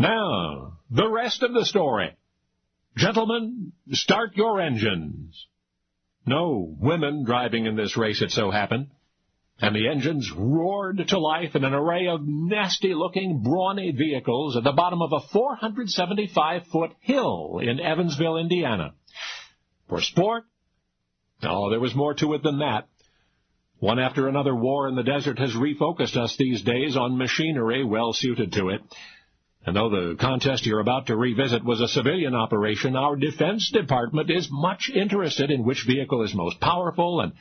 Now, the rest of the story. Gentlemen, start your engines. No women driving in this race, it so happened. And the engines roared to life in an array of nasty-looking, brawny vehicles at the bottom of a 475-foot hill in Evansville, Indiana. For sport? Oh, there was more to it than that. One after another war in the desert has refocused us these days on machinery well suited to it. And though the contest you're about to revisit was a civilian operation, our Defense Department is much interested in which vehicle is most powerful and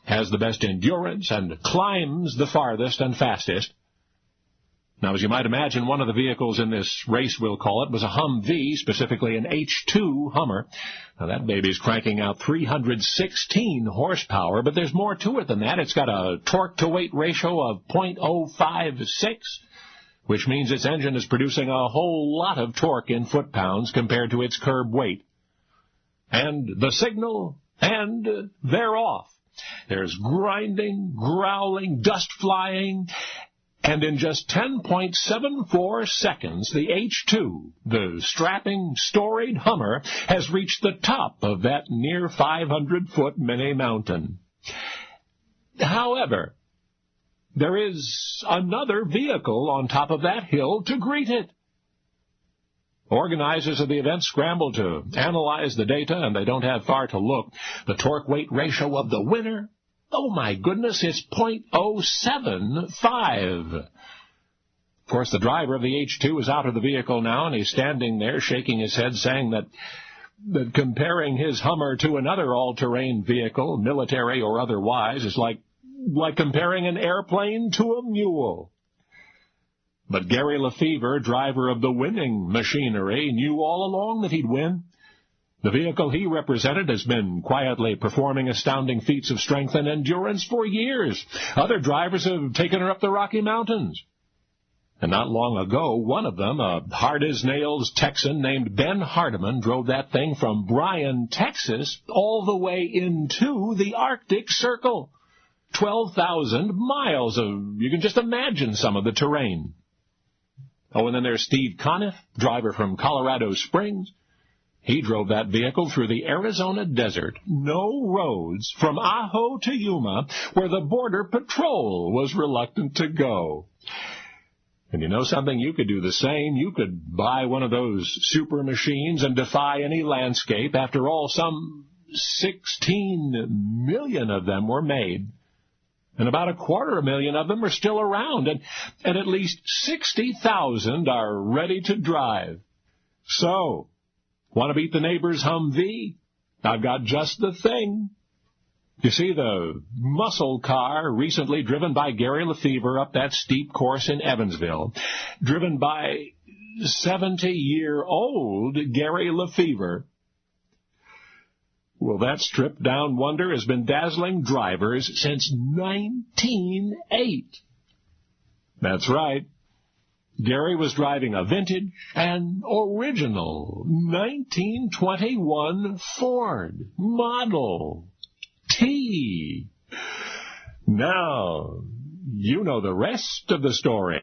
has the best endurance and climbs the farthest and fastest. Now, as you might imagine, one of the vehicles in this race, we'll call it, was a Humvee, specifically an H2 Hummer. Now, that baby's cranking out 316 horsepower, but there's more to it than that. It's got a torque-to-weight ratio of 0.056, which means its engine is producing a whole lot of torque in foot-pounds compared to its curb weight. And the signal, and they're off. There's grinding, growling, dust flying, and in just 10.74 seconds, the H2, the strapping, storied Hummer, has reached the top of that near 500-foot mini mountain. However, there is another vehicle on top of that hill to greet it. Organizers of the event scramble to analyze the data, and they don't have far to look. The torque-weight ratio of the winner, oh my goodness, it's 0.075. Of course, the driver of the H2 is out of the vehicle now, and he's standing there shaking his head, saying that comparing his Hummer to another all-terrain vehicle, military or otherwise, is like comparing an airplane to a mule. But Gary Lefevre, driver of the winning machinery, knew all along that he'd win. The vehicle he represented has been quietly performing astounding feats of strength and endurance for years. Other drivers have taken her up the Rocky Mountains. And not long ago, one of them, a hard-as-nails Texan named Ben Hardiman, drove that thing from Bryan, Texas, all the way into the Arctic Circle. 12,000 miles of, you can just imagine some of the terrain. Oh, and then there's Steve Conniff, driver from Colorado Springs. He drove that vehicle through the Arizona desert, no roads, from Ajo to Yuma, where the Border Patrol was reluctant to go. And you know something? You could do the same. You could buy one of those super machines and defy any landscape. After all, some 16 million of them were made. And about 250,000 of them are still around, and at least 60,000 are ready to drive. So, want to beat the neighbor's Humvee? I've got just the thing. You see, the muscle car recently driven by Gary Lefevre up that steep course in Evansville, driven by 70-year-old Gary Lefevre. Well, that stripped-down wonder has been dazzling drivers since 1908. That's right. Gary was driving a vintage and original 1921 Ford Model T. Now, you know the rest of the story.